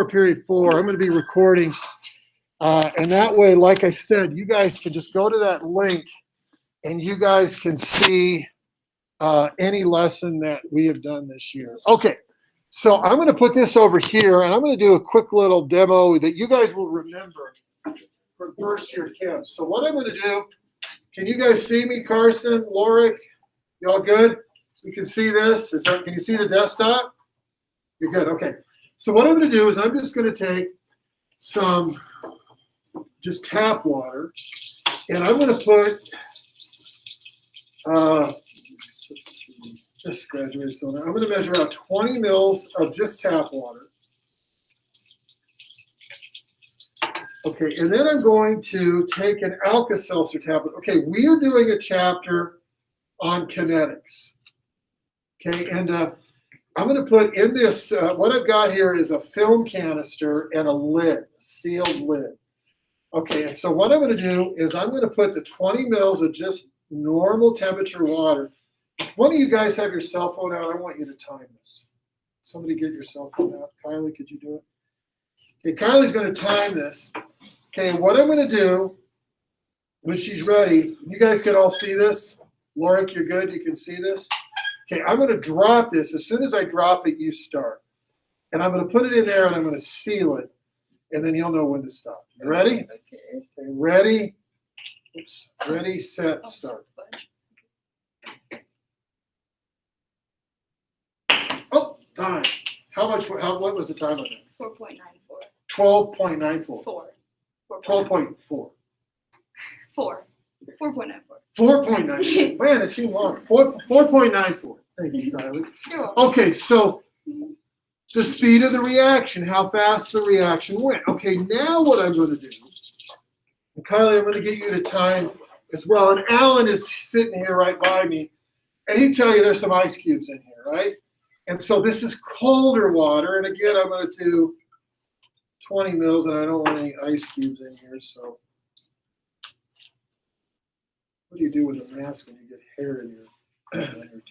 period 4, I'm going to be recording. And that way, like I said, you guys can just go to that link and you guys can see any lesson that we have done this year. Okay, so I'm going to put this over here and I'm going to do a quick little demo that you guys will remember for first year Chem. So what I'm going to do, can you guys see me, Carson, Lorik? Y'all good? You can see this? Can you see the desktop? You're good, okay. So what I'm going to do is I'm just going to take some just tap water and I'm going to put just graduated soda. I'm going to measure out 20 mils of just tap water. Okay, and then I'm going to take an Alka-Seltzer tablet. Okay, we are doing a chapter on kinetics. Okay, and I'm going to put in this, what I've got here is a film canister and a lid, a sealed lid. Okay, and so what I'm going to do is I'm going to put the 20 mils of just normal temperature water. If one of you guys have your cell phone out, I want you to time this. Somebody get your cell phone out. Kylie, could you do it? Okay, Kylie's going to time this. Okay, and what I'm going to do when she's ready, you guys can all see this. Lorik, you're good? You can see this? Okay, I'm going to drop this. As soon as I drop it, you start. And I'm going to put it in there and I'm going to seal it. And then you'll know when to stop. You ready? Okay, ready? Oops. Ready, set, start. Oh, time. What was the time on that? 4.94. 12.94. 4. 12.4. 4. 4.94. 4.94. Man, it seemed longer. 4.94. Thank you, Kylie. You're welcome. Okay, so the speed of the reaction, how fast the reaction went. Okay, now what I'm going to do, and Kylie, I'm going to get you to time as well. And Alan is sitting here right by me, and he'd tell you there's some ice cubes in here, right? And so this is colder water. And again, I'm going to do 20 mils, and I don't want any ice cubes in here. So what do you do with a mask when you get hair in your tongue?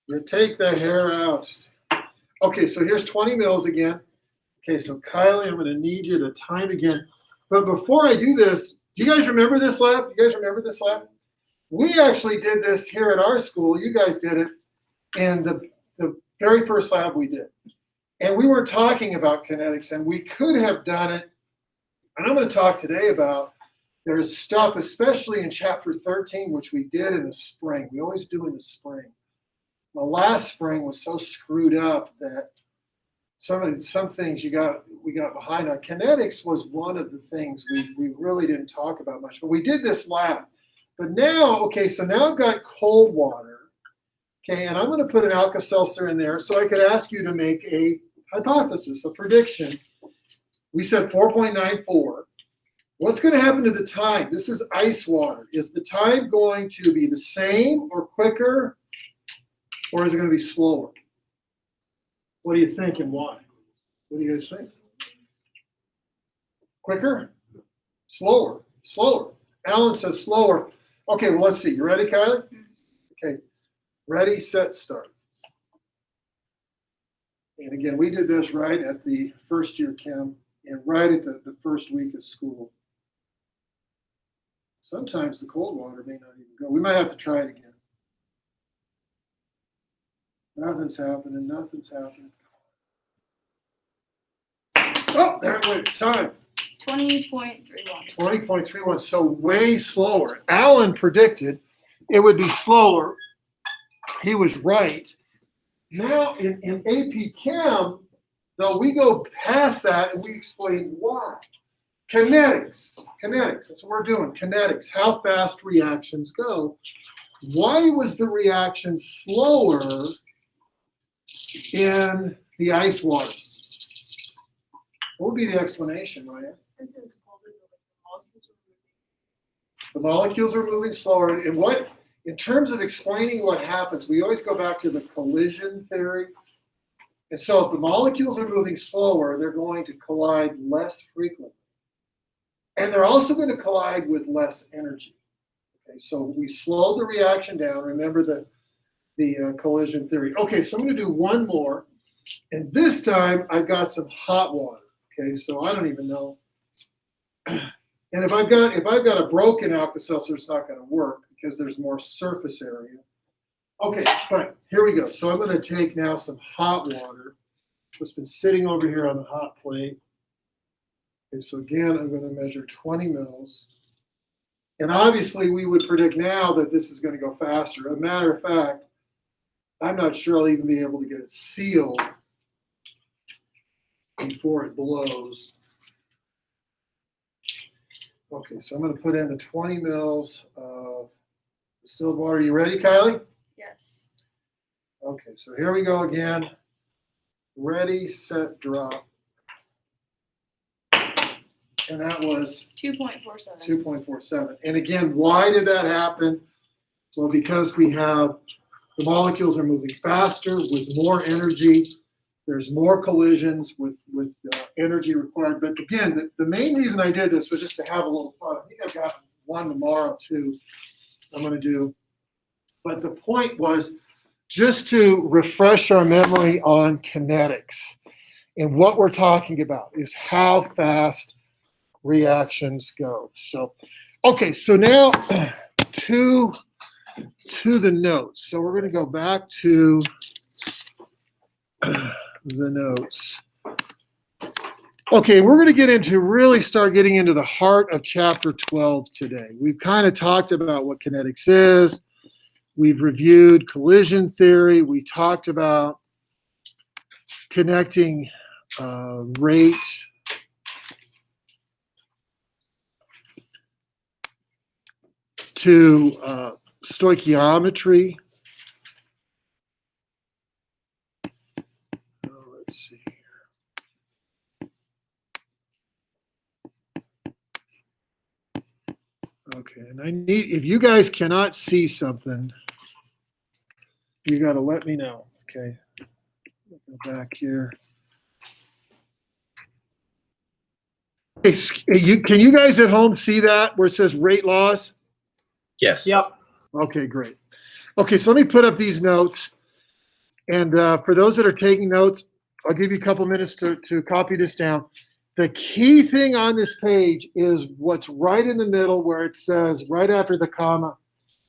You take the hair out. Okay, so here's 20 mils again. Okay, so Kylie, I'm going to need you to time again. But before I do this, do you guys remember this lab? You guys remember this lab? We actually did this here at our school. You guys did it in the very first lab we did. And we weren't talking about kinetics, and we could have done it. And I'm going to talk today about there's stuff, especially in chapter 13, which we did in the spring. We always do in the spring. The last spring was so screwed up that some things we got behind on. Kinetics was one of the things we really didn't talk about much, but we did this lab. But now, okay, so now I've got cold water, okay, and I'm going to put an Alka-Seltzer in there so I could ask you to make a hypothesis, a prediction. We said 4.94. What's going to happen to the time? This is ice water. Is the time going to be the same or quicker? Or is it going to be slower? What do you think and why? What do you guys think? Quicker? Slower? Slower. Alan says slower. Okay, well, let's see. You ready, Kylie? Okay. Ready, set, start. And again, we did this right at the first year Chem and right at the first week of school. Sometimes the cold water may not even go. We might have to try it again. Nothing's happening. Nothing's happening. Oh, there it went. Time. 20.31. 20.31. So way slower. Alan predicted it would be slower. He was right. Now in AP Chem, though, we go past that and we explain why. Kinetics. Kinetics. That's what we're doing. Kinetics. How fast reactions go. Why was the reaction slower in the ice water? What would be the explanation, Ryan? The molecules are moving slower. And what, in terms of explaining what happens, we always go back to the collision theory. And so if the molecules are moving slower, they're going to collide less frequently. And they're also going to collide with less energy. Okay, so we slow the reaction down. Remember the collision theory. Okay, so I'm going to do one more. And this time I've got some hot water. Okay, so I don't even know. And if I've got a broken Alka-Seltzer, it's not going to work because there's more surface area. Okay, fine. Here we go. So I'm going to take now some hot water that's been sitting over here on the hot plate. Okay, so again, I'm going to measure 20 mils. And obviously, we would predict now that this is going to go faster. As a matter of fact, I'm not sure I'll even be able to get it sealed before it blows. Okay, so I'm going to put in the 20 mils of distilled water. You ready, Kylie? Yes. Okay, so here we go again. Ready, set, drop. And that was 2.47. 2.47. And again, why did that happen? Well, because we have the molecules are moving faster with more energy. There's more collisions with energy required. But again, the main reason I did this was just to have a little fun. I think I've got one tomorrow too I'm going to do. But the point was just to refresh our memory on kinetics. And what we're talking about is how fast reactions go. So, okay, so now to the notes. So we're going to go back to the notes. Okay, we're going to really start getting into the heart of chapter 12 today. We've kind of talked about what kinetics is. We've reviewed collision theory. We talked about connecting rate to stoichiometry. Let's see. Okay, and I need, if you guys cannot see something, you got to let me know. Okay, go back here. Okay, can you guys at home see that where it says rate laws? Yes. Yep. Okay, great. Okay, so let me put up these notes. And for those that are taking notes, I'll give you a couple minutes to copy this down. The key thing on this page is what's right in the middle where it says, right after the comma,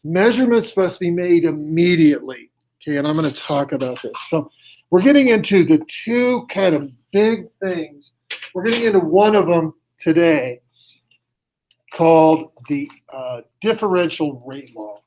measurements must be made immediately. Okay, and I'm going to talk about this. So we're getting into the two kind of big things. We're getting into one of them today called the differential rate law.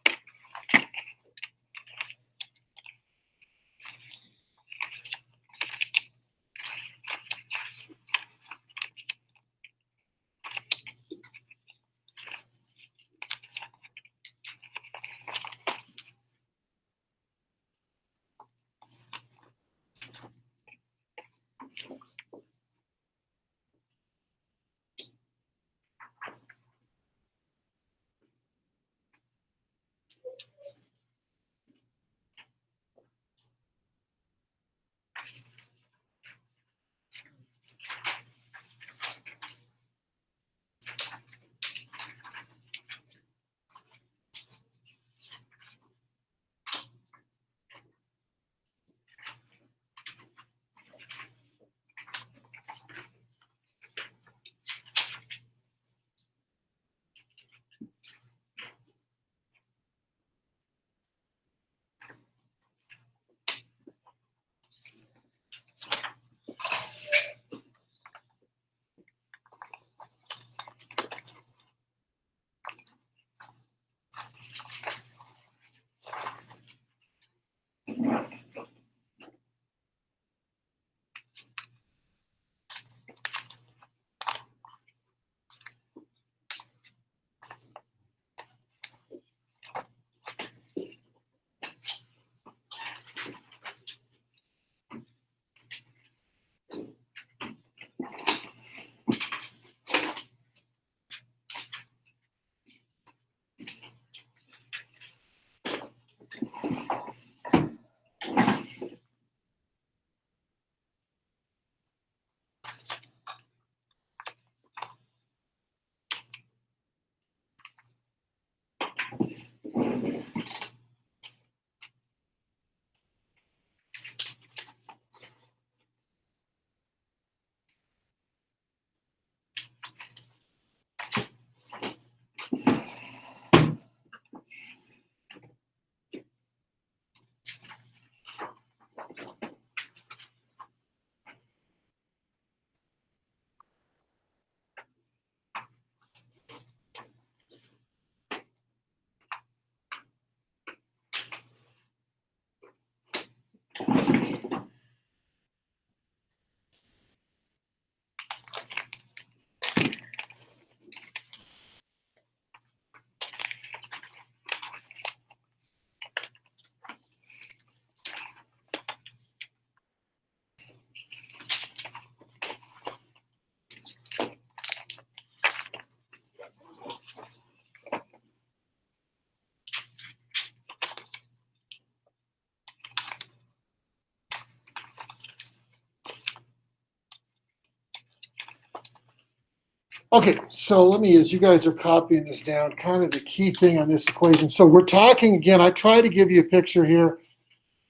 Okay, so let me, as you guys are copying this down, kind of the key thing on this equation. So we're talking again, I try to give you a picture here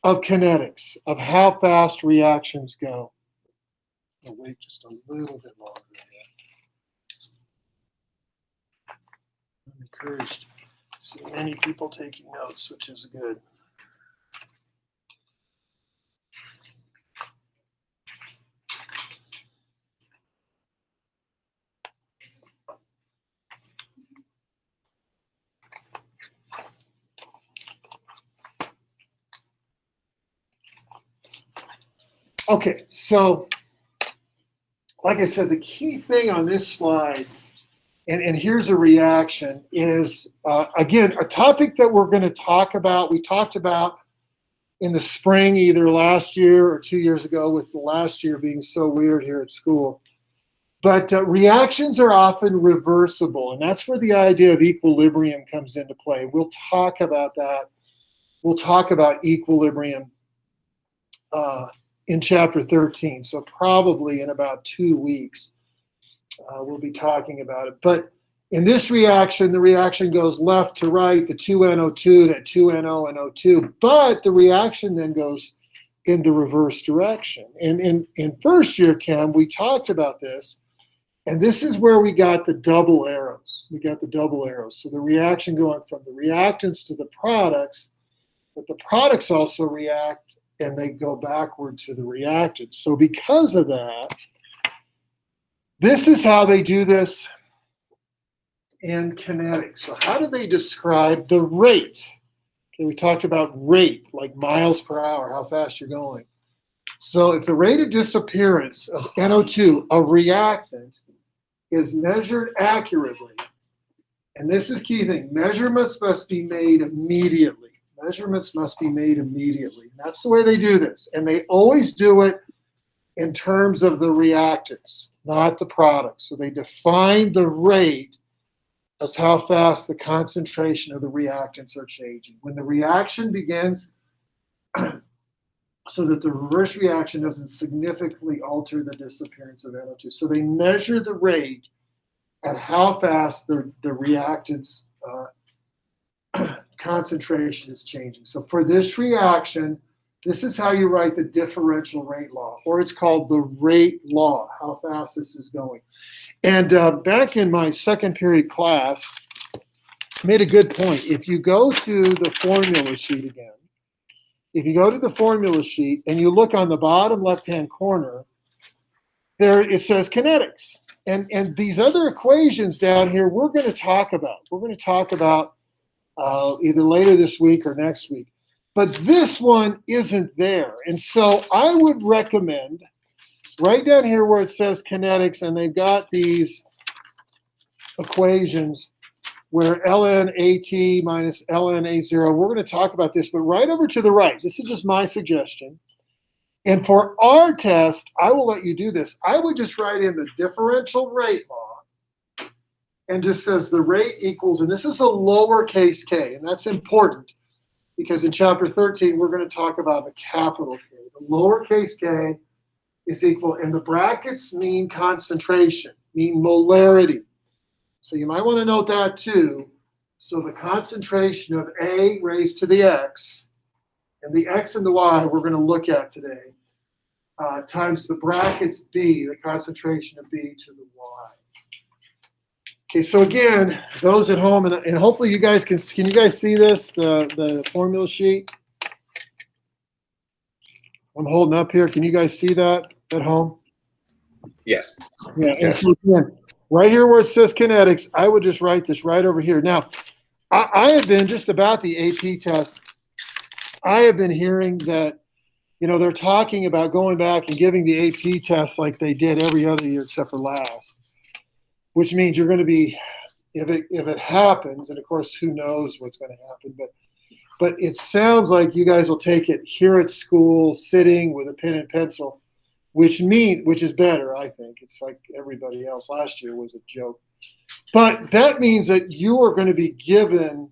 of kinetics, of how fast reactions go. I'll wait just a little bit longer. I'm encouraged to see many people taking notes, which is good. Okay, so like I said, the key thing on this slide, and here's a reaction, is again, a topic that we're going to talk about, we talked about in the spring, either last year or 2 years ago, with the last year being so weird here at school. But reactions are often reversible, and that's where the idea of equilibrium comes into play. We'll talk about that. We'll talk about equilibrium in chapter 13, so probably in about 2 weeks we'll be talking about it. But in this reaction, the reaction goes left to right, the 2NO2 to 2NO and O2, but the reaction then goes in the reverse direction. And in first year chem, we talked about this, and this is where we got the double arrows. We got the double arrows. So the reaction going from the reactants to the products, but the products also react and they go backward to the reactants. So because of that, this is how they do this in kinetics. So how do they describe the rate? Okay, we talked about rate, like miles per hour, how fast you're going. So if the rate of disappearance of NO2, a reactant, is measured accurately, and this is key thing, measurements must be made immediately. Measurements must be made immediately. And that's the way they do this. And they always do it in terms of the reactants, not the products. So they define the rate as how fast the concentration of the reactants are changing. When the reaction begins, so that the reverse reaction doesn't significantly alter the disappearance of NO2. So they measure the rate at how fast the reactants concentration is changing. So for this reaction, this is how you write the differential rate law, or it's called the rate law, how fast this is going. And back in my second period class, I made a good point. If you go to the formula sheet again, if you go to the formula sheet and you look on the bottom left-hand corner, there it says kinetics. And these other equations down here, we're going to talk about. We're going to talk about either later this week or next week. But this one isn't there. And so I would recommend right down here where it says kinetics, and they've got these equations where ln AT minus ln A0, we're going to talk about this, but right over to the right, this is just my suggestion. And for our test, I will let you do this. I would just write in the differential rate law and just says the rate equals, and this is a lowercase k, and that's important because in chapter 13, we're going to talk about the capital K. The lowercase k is equal, and the brackets mean concentration, mean molarity. So you might want to note that too. So the concentration of A raised to the X, and the X and the Y we're going to look at today, times the brackets B, the concentration of B to the Y. Okay, so again, those at home, and hopefully you guys can you guys see this, the formula sheet? I'm holding up here. Can you guys see that at home? Yes. Yeah, and so again, right here where it says kinetics, I would just write this right over here. Now, I have been just about the AP test. I have been hearing that, you know, they're talking about going back and giving the AP test like they did every other year except for last, which means you're going to be, if it happens, and of course, who knows what's going to happen, but it sounds like you guys will take it here at school, sitting with a pen and pencil, which is better, I think. It's like everybody else. Last year was a joke. But that means that you are going to be given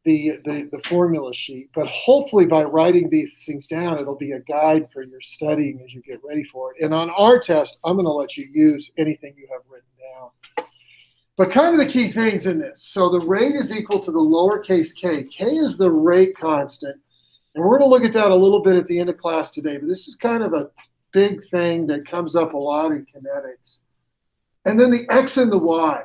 the formula sheet, but hopefully by writing these things down, it'll be a guide for your studying as you get ready for it. And on our test, I'm going to let you use anything you have written down. But kind of the key things in this. So the rate is equal to the lowercase k. K is the rate constant. And we're going to look at that a little bit at the end of class today. But this is kind of a big thing that comes up a lot in kinetics. And then the x and the y.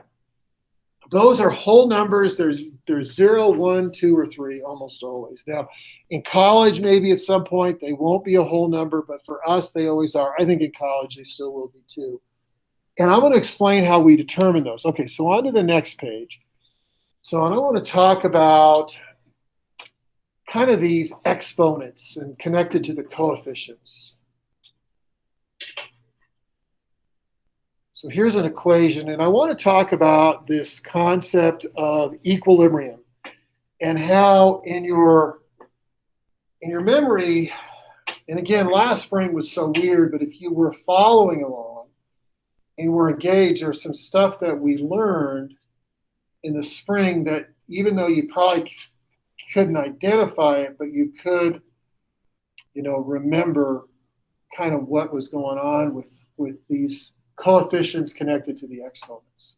Those are whole numbers. There's 0, 1, 2, or 3 almost always. Now, in college, maybe at some point, they won't be a whole number. But for us, they always are. I think in college, they still will be too. And I'm going to explain how we determine those. Okay, so on to the next page. So I want to talk about kind of these exponents and connected to the coefficients. So here's an equation, and I want to talk about this concept of equilibrium and how in your memory, and again, last spring was so weird, but if you were following along, and we're engaged, there's some stuff that we learned in the spring that even though you probably couldn't identify it, but you could, remember kind of what was going on with these coefficients connected to the exponents.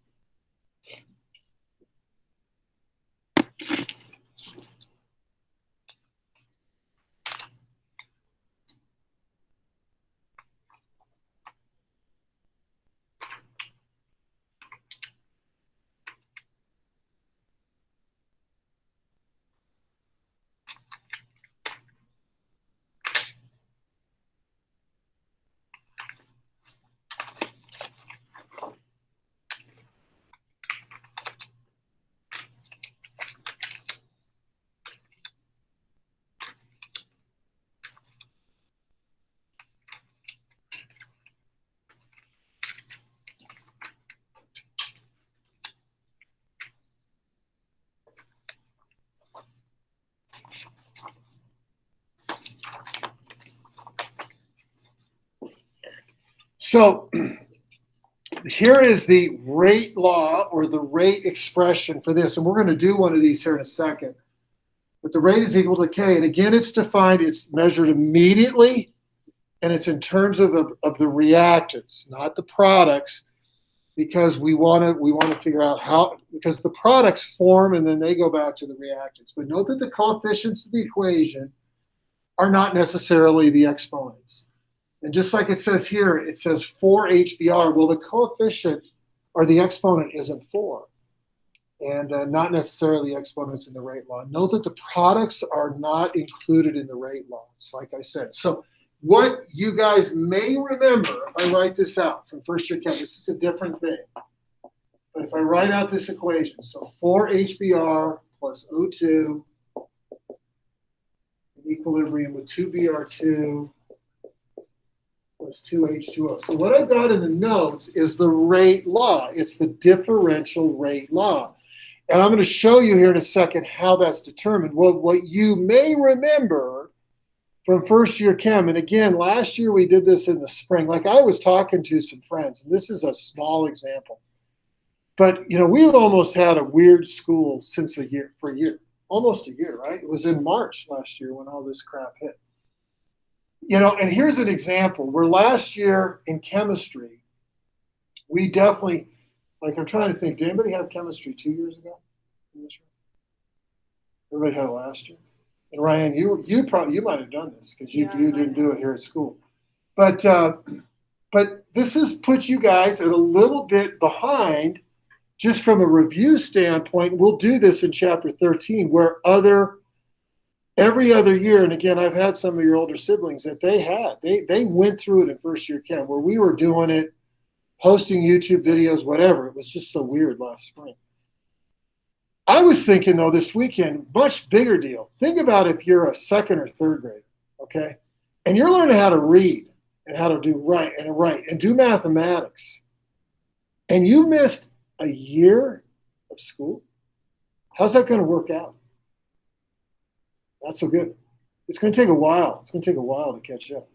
So here is the rate law or the rate expression for this. And we're going to do one of these here in a second. But the rate is equal to K. And again, it's defined, it's measured immediately, and it's in terms of the reactants, not the products, because we want to figure out how, because the products form and then they go back to the reactants. But note that the coefficients of the equation are not necessarily the exponents. And just like it says here, it says 4 HBr. Well, the coefficient or the exponent isn't 4. And not necessarily exponents in the rate law. Note that the products are not included in the rate laws, like I said. So what you guys may remember, if I write this out from first year chem, this is a different thing. But if I write out this equation, so 4 HBr plus O2 in equilibrium with 2 Br2 plus 2 H2O. So what I've got in the notes is the rate law. It's the differential rate law. And I'm going to show you here in a second how that's determined. Well, what you may remember from first year chem, and again, last year we did this in the spring. Like I was talking to some friends, and this is a small example. But, we've almost had a weird school since for a year. Almost a year, right? It was in March last year when all this crap hit. And here's an example where last year in chemistry, we definitely, I'm trying to think, did anybody have chemistry 2 years ago? Everybody had it last year. And Ryan, you might have done this because you didn't do it here at school. But this puts you guys at a little bit behind just from a review standpoint. We'll do this in chapter 13 where every other year, and again, I've had some of your older siblings that they went through it in first year chem where we were doing it, posting YouTube videos, whatever. It was just so weird last spring. I was thinking, though, this weekend, much bigger deal. Think about if you're a second or third grader, okay? And you're learning how to read and how to do write and do mathematics. And you missed a year of school. How's that going to work out? Not so good. It's going to take a while. It's going to take a while to catch up.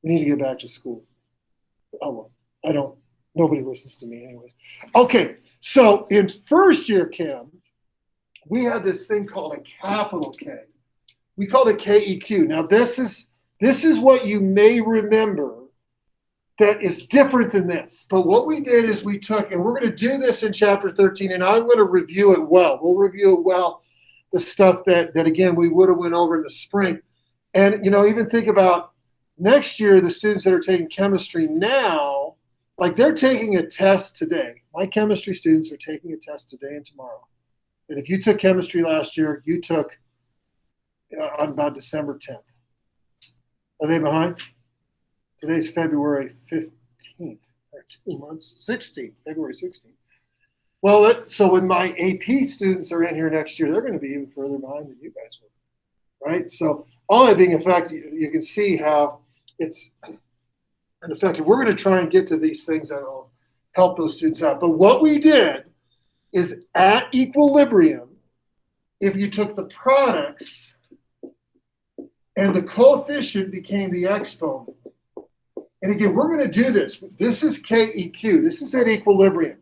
We need to get back to school. Oh, well, nobody listens to me anyways. Okay, so in first year chem, we had this thing called a capital K. We called it KEQ. Now, this is what you may remember that is different than this. But what we did is we took, and we're going to do this in chapter 13, and I'm going to review it well. We'll review it well, the stuff that again, we would have went over in the spring. And, even think about next year, the students that are taking chemistry now, like they're taking a test today. My chemistry students are taking a test today and tomorrow. And if you took chemistry last year, you took on about December 10th. Are they behind? Today's February 15th, or 2 months, 16th, February 16th. Well, so when my AP students are in here next year, they're going to be even further behind than you guys were, right? So all that being a fact, you can see how it's an effective. We're going to try and get to these things that will help those students out. But what we did is at equilibrium, if you took the products and the coefficient became the exponent. And again, we're going to do this. This is KEQ. This is at equilibrium.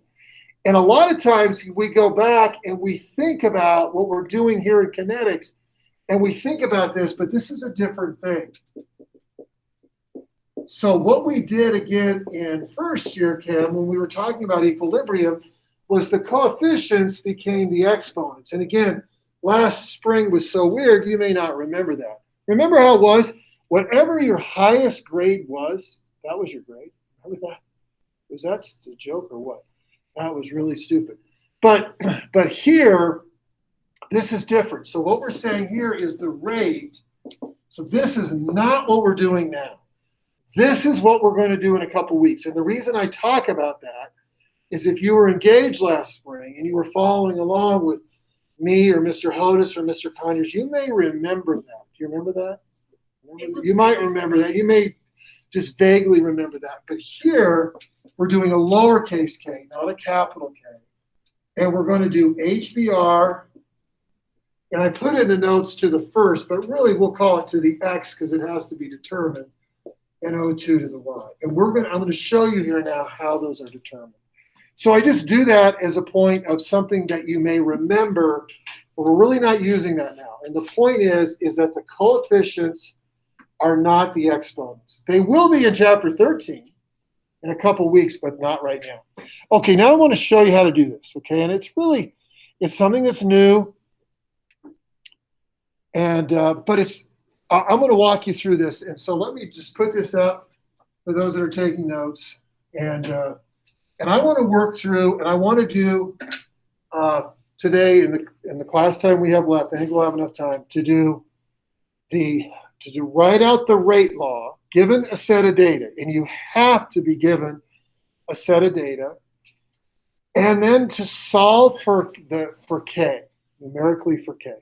And a lot of times we go back and we think about what we're doing here in kinetics, and we think about this, but this is a different thing. So what we did again in first year chem, when we were talking about equilibrium, was the coefficients became the exponents. And again, last spring was so weird, you may not remember that. Remember how it was? Whatever your highest grade was, that was your grade. Remember that? Was that a joke or what? That was really stupid. But here, this is different. So what we're saying here is the rate. So this is not what we're doing now. This is what we're going to do in a couple weeks. And the reason I talk about that is if you were engaged last spring and you were following along with me or Mr. Hodis or Mr. Conyers, you may remember that. Do you remember that? You might remember that. You may just vaguely remember that. But here, we're doing a lowercase k, not a capital K. And we're going to do HBr. And I put in the notes to the first, but really we'll call it to the X because it has to be determined, and O2 to the Y. And I'm going to show you here now how those are determined. So I just do that as a point of something that you may remember, but we're really not using that now. And the point is that the coefficients are not the exponents. They will be in chapter 13 in a couple weeks, but not right now. Okay, now I want to show you how to do this, okay? And it's something that's new. And but I'm going to walk you through this. And so let me just put this up for those that are taking notes. And I want to work through, and I want to do today in the class time we have left. I think we'll have enough time to write out the rate law given a set of data, and you have to be given a set of data, and then to solve for K, numerically for K.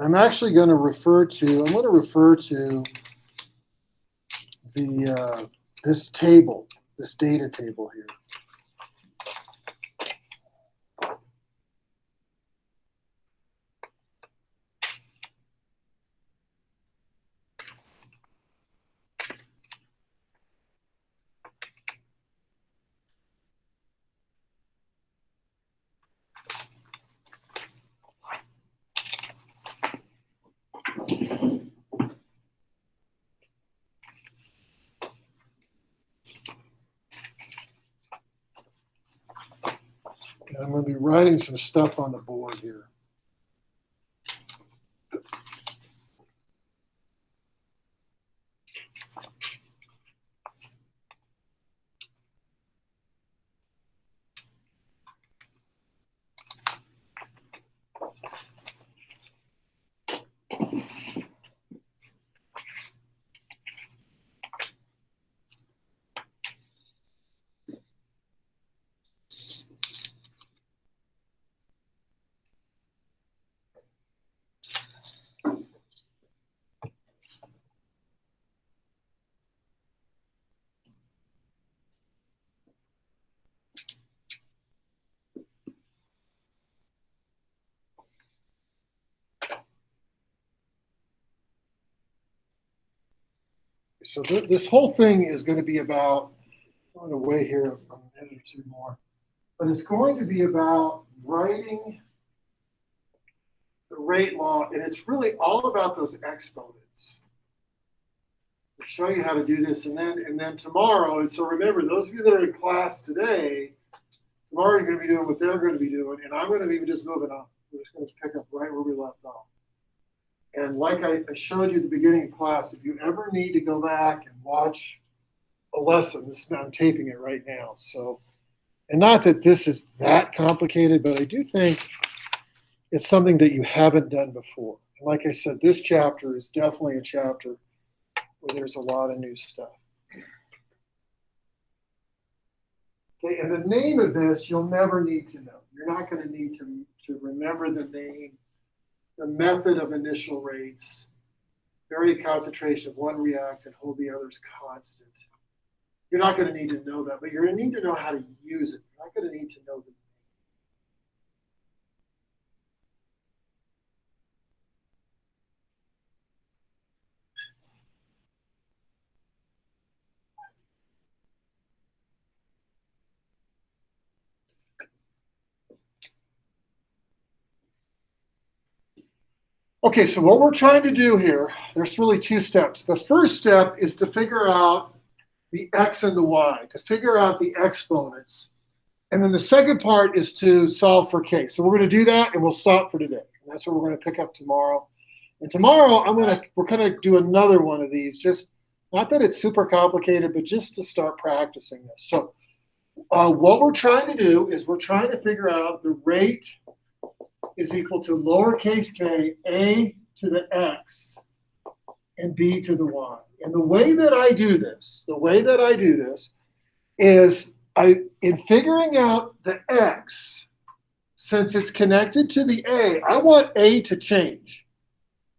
I'm actually going to refer to the this table, this data table here. I'm going to be writing some stuff on the board here. So this whole thing is going to be about, I'm going to wait here a minute or two more, but it's going to be about writing the rate law, and it's really all about those exponents. I'll show you how to do this, and then tomorrow, and so remember, those of you that are in class today, tomorrow you're going to be doing what they're going to be doing, and I'm going to be just moving on. We're just going to pick up right where we left off. And like I showed you at the beginning of class, if you ever need to go back and watch a lesson, I'm taping it right now. So, and not that this is that complicated, but I do think it's something that you haven't done before. And like I said, this chapter is definitely a chapter where there's a lot of new stuff. Okay, and the name of this you'll never need to know. You're not going to need to remember the name. The method of initial rates, vary the concentration of one reactant, hold the others constant. You're not going to need to know that, but you're going to need to know how to use it. You're not going to need to know the name. Okay, so what we're trying to do here, there's really two steps. The first step is to figure out the x and the y, to figure out the exponents. And then the second part is to solve for k. So we're going to do that, and we'll stop for today. And that's what we're going to pick up tomorrow. And tomorrow, we're going to do another one of these, just not that it's super complicated, but just to start practicing this. So what we're trying to do is we're trying to figure out the rate is equal to lowercase k, a to the x, and b to the y. And the way that I do this is in figuring out the x, since it's connected to the a, I want a to change,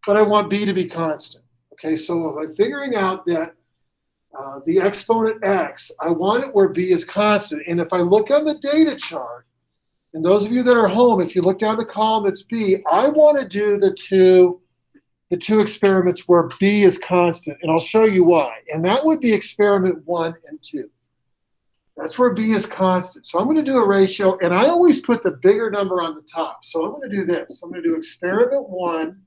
but I want b to be constant. Okay, so if I'm figuring out that the exponent x, I want it where b is constant. And if I look on the data chart, and those of you that are home, if you look down the column that's B, I want to do the two experiments where B is constant, and I'll show you why. And that would be experiment 1 and 2. That's where B is constant. So I'm going to do a ratio, and I always put the bigger number on the top. So I'm going to do this. I'm going to do experiment 1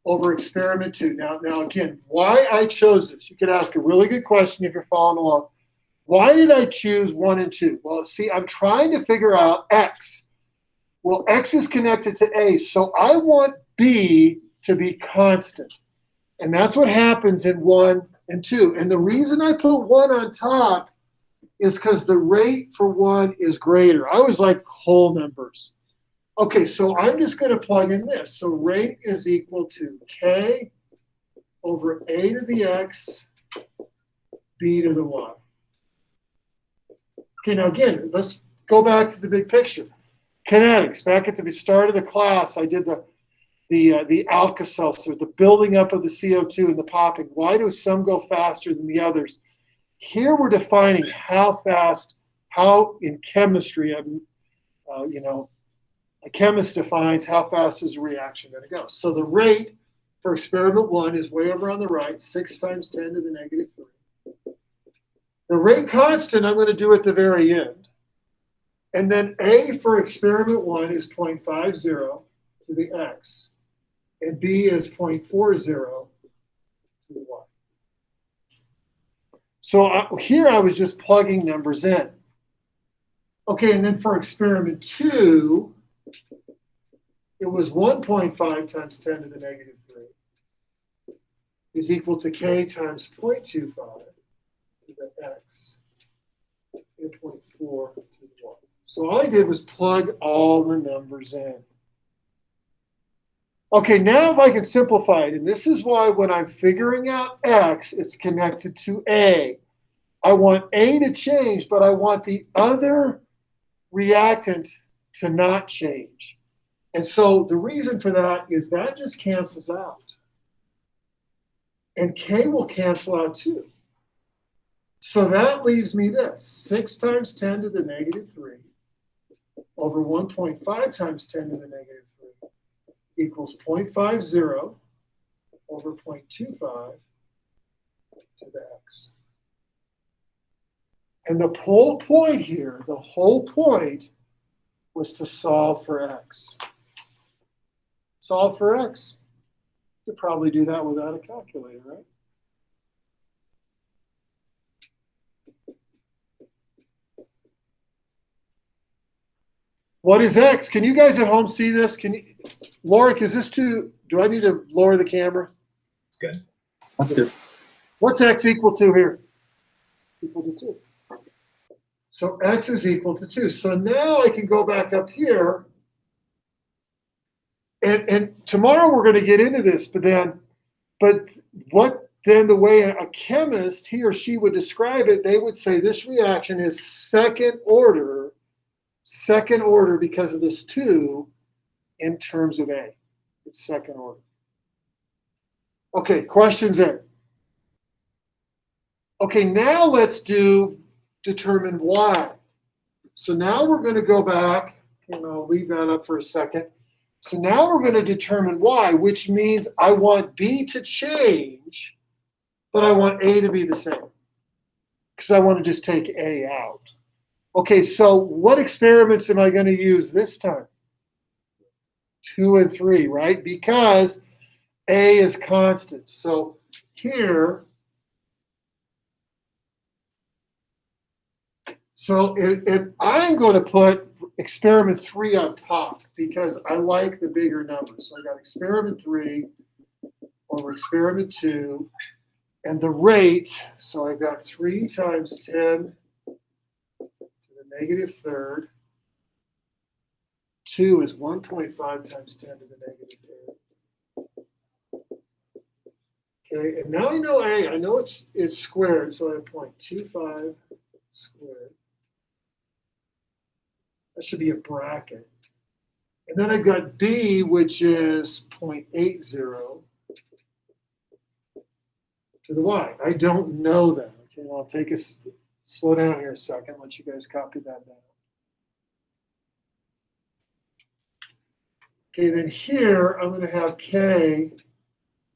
over experiment 2. Now again, why I chose this, you could ask a really good question if you're following along. Why did I choose 1 and 2? Well, see, I'm trying to figure out x. Well, x is connected to a, so I want b to be constant. And that's what happens in 1 and 2. And the reason I put 1 on top is because the rate for 1 is greater. I always like whole numbers. Okay, so I'm just going to plug in this. So rate is equal to k over a to the x, b to the y. Okay, now again, let's go back to the big picture. Kinetics. Back at the start of the class, I did the Alka-Seltzer, the building up of the CO2 and the popping. Why do some go faster than the others? Here we're defining how fast, how in chemistry, a chemist defines how fast is a reaction going to go. So the rate for experiment 1 is way over on the right, 6 times 10 to the negative 3. The rate constant I'm going to do at the very end. And then A for experiment 1 is 0.50 to the x. And B is 0.40 to the y. So here I was just plugging numbers in. Okay, and then for experiment 2, it was 1.5 times 10 to the negative 3 is equal to k times 0.25. The x and 24 to the y. So all I did was plug all the numbers in. Okay, now if I can simplify it, and this is why when I'm figuring out x, it's connected to a. I want a to change, but I want the other reactant to not change. And so the reason for that is that just cancels out. And k will cancel out too. So that leaves me this, 6 times 10 to the negative 3 over 1.5 times 10 to the negative 3 equals 0.50 over 0.25 to to the x. And the whole point here, the whole point was to solve for x. Solve for x. You could probably do that without a calculator, right? What is x? Can you guys at home see this? Can you, Lorik, is this too, do I need to lower the camera? It's good. That's good. What's x equal to here? Equal to 2. So x is equal to 2. So now I can go back up here. And tomorrow we're going to get into this, but what then the way a chemist, he or she would describe it, they would say this reaction is second order because of this 2 in terms of A. It's second order. Okay, questions there? Okay, now let's determine Y. So now we're going to go back, and I'll leave that up for a second. So now we're going to determine Y, which means I want B to change, but I want A to be the same, because I want to just take A out. Okay, so what experiments am I going to use this time? 2 and 3, right? Because A is constant. So here, I'm going to put experiment 3 on top because I like the bigger numbers. So I got experiment 3 over experiment 2, and the rate, so I got 3 times 10 to the negative third. 2 is 1.5 times 10 to the negative third. Okay, and now I know A. I know it's squared, so I have 0.25 squared. That should be a bracket. And then I've got B, which is 0.80 to the Y. I don't know that. Okay, well, I'll slow down here a second, let you guys copy that down. Okay, then here I'm going to have K.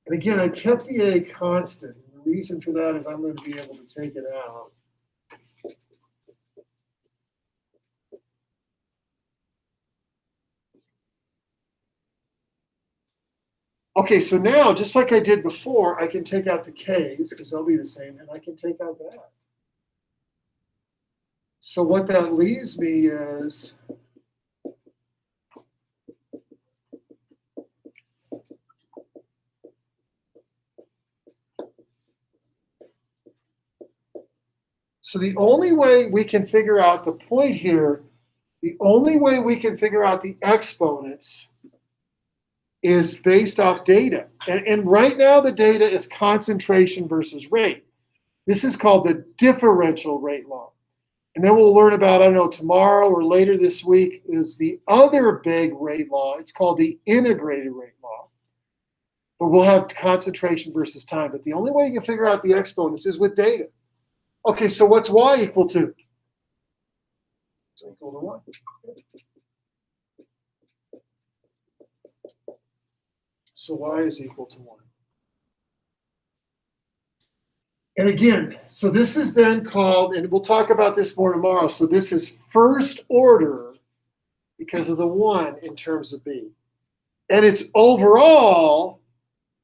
And again, I kept the A constant. And the reason for that is I'm going to be able to take it out. Okay, so now, just like I did before, I can take out the K's, because they'll be the same, and I can take out that. So what that leaves me is so the only way we can figure out the point here, the only way we can figure out the exponents is based off data. And right now the data is concentration versus rate. This is called the differential rate law. And then we'll learn about, I don't know, tomorrow or later this week is the other big rate law. It's called the integrated rate law. But we'll have concentration versus time. But the only way you can figure out the exponents is with data. Okay, so what's Y equal to? It's equal to 1. So Y is equal to 1. And again, so this is then called, and we'll talk about this more tomorrow, so this is first order because of the 1 in terms of B. And it's overall,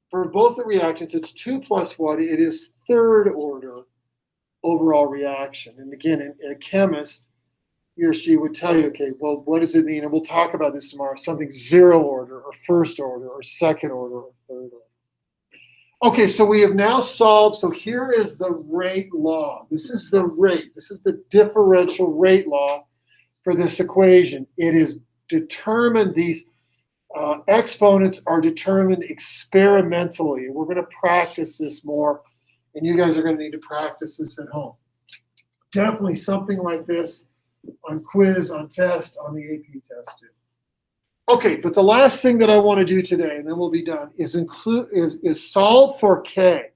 for both the reactions, it's 2 plus 1. It is third order overall reaction. And again, a chemist, he or she would tell you, okay, well, what does it mean? And we'll talk about this tomorrow. Something 0 order or first order or second order or third order. Okay, so we have now solved. So here is the rate law. This is the rate. This is the differential rate law for this equation. It is determined, these exponents are determined experimentally. We're going to practice this more, and you guys are going to need to practice this at home. Definitely something like this on quiz, on test, on the AP test too. Okay, but the last thing that I want to do today, and then we'll be done, is solve for K,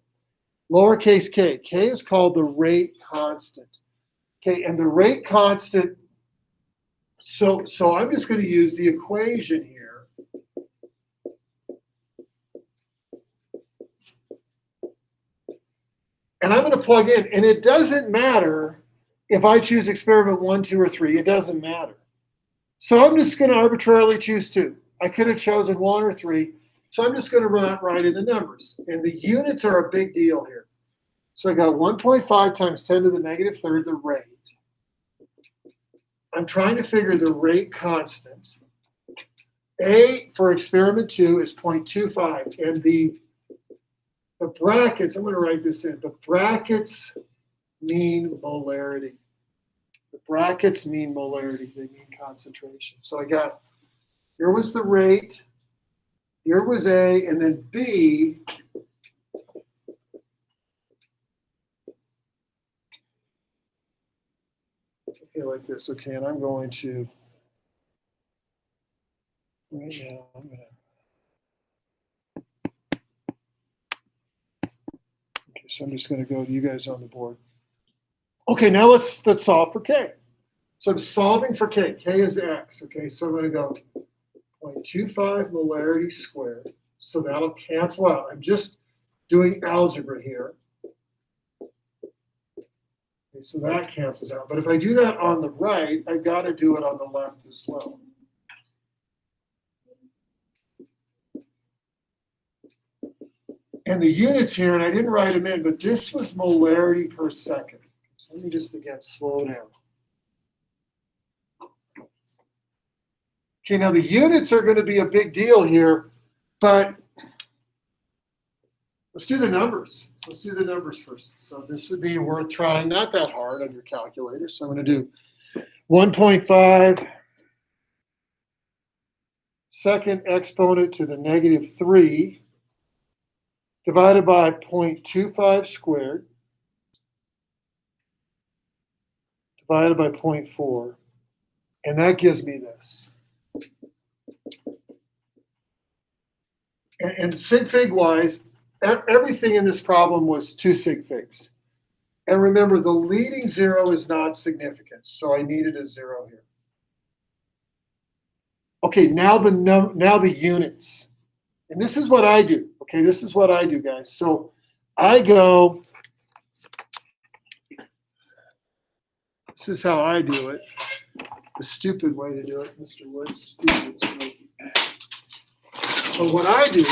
lowercase k. K is called the rate constant. Okay, and the rate constant, so I'm just going to use the equation here. And I'm going to plug in, and it doesn't matter if I choose experiment 1, 2, or 3. It doesn't matter. So I'm just going to arbitrarily choose 2. I could have chosen 1 or 3. So I'm just going to write in the numbers. And the units are a big deal here. So I got 1.5 times 10 to the negative third, the rate. I'm trying to figure the rate constant. A for experiment 2 is 0.25. And the brackets, I'm going to write this in. The brackets mean molarity. The brackets mean molarity. They mean concentration. So I got, here was the rate. Here was A, and then B. Okay, like this. Okay, and I'm going to, right now, I'm going to, okay, so I'm just going to go to you guys on the board. Okay, now let's solve for K. So I'm solving for K. K is X. Okay, so I'm going to go 0.25 molarity squared. So that'll cancel out. I'm just doing algebra here. Okay, so that cancels out. But if I do that on the right, I've got to do it on the left as well. And the units here, and I didn't write them in, but this was molarity per second. So let me just, again, slow down. Okay, now the units are going to be a big deal here, but let's do the numbers. So let's do the numbers first. So this would be worth trying, not that hard on your calculator. So I'm going to do 1.5 second exponent to the negative 3 divided by 0.25 squared divided by 0.4. And that gives me this. And sig fig wise, everything in this problem was 2 sig figs. And remember, the leading 0 is not significant, so I needed a 0 here. Okay, now the units. And this is what I do. Okay, this is what I do, guys. So I go, this is how I do it. The stupid way to do it, Mr. Woods, stupid. So what I do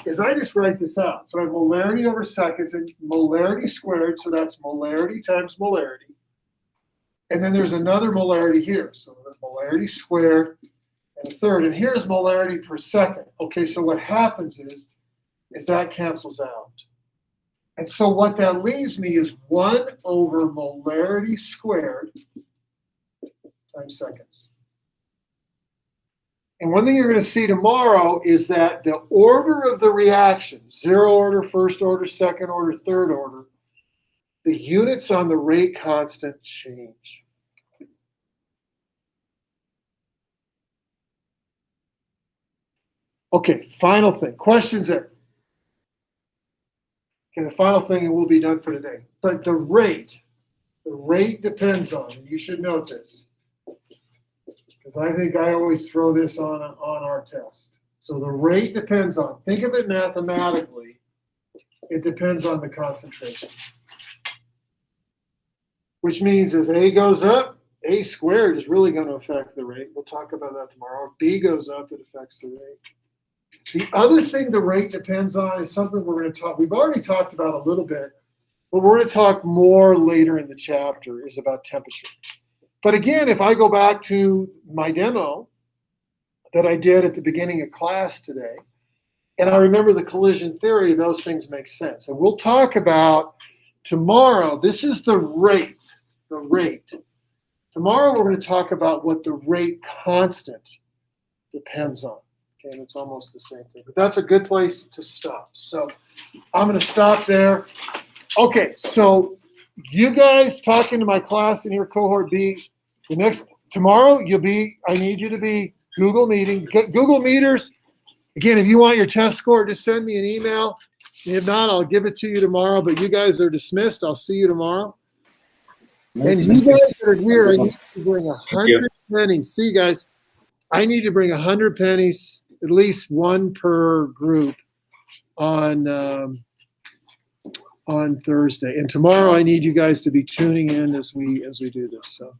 is I just write this out. So I have molarity over seconds and molarity squared. So that's molarity times molarity. And then there's another molarity here. So the molarity squared and a third. And here's molarity per second. Okay, so what happens is that cancels out. And so what that leaves me is 1 over molarity squared times seconds. And one thing you're going to see tomorrow is that the order of the reaction, 0 order, 1st order, 2nd order, 3rd order, the units on the rate constant change. Okay, final thing. Questions there? Okay, the final thing, and we'll be done for today. But the rate depends on, and you should note this, because I think I always throw this on our test. So the rate depends on, think of it mathematically, it depends on the concentration. Which means as A goes up, A squared is really going to affect the rate. We'll talk about that tomorrow. If B goes up, it affects the rate. The other thing the rate depends on is something we're going to talk, we've already talked about a little bit, but we're going to talk more later in the chapter, is about temperature. But again, if I go back to my demo that I did at the beginning of class today, and I remember the collision theory, those things make sense. And we'll talk about tomorrow, this is the rate. Tomorrow we're going to talk about what the rate constant depends on. Okay, and it's almost the same thing. But that's a good place to stop. So I'm going to stop there. Okay, so you guys talking to my class in your cohort B, tomorrow I need you to be Google Meeting. Google Meeters, again, if you want your test score, just send me an email. If not, I'll give it to you tomorrow, but you guys are dismissed. I'll see you tomorrow. And you guys that are here, I need to bring 100 pennies. See, guys, I need to bring 100 pennies, at least one per group, on on Thursday. And tomorrow I need you guys to be tuning in as we do this. So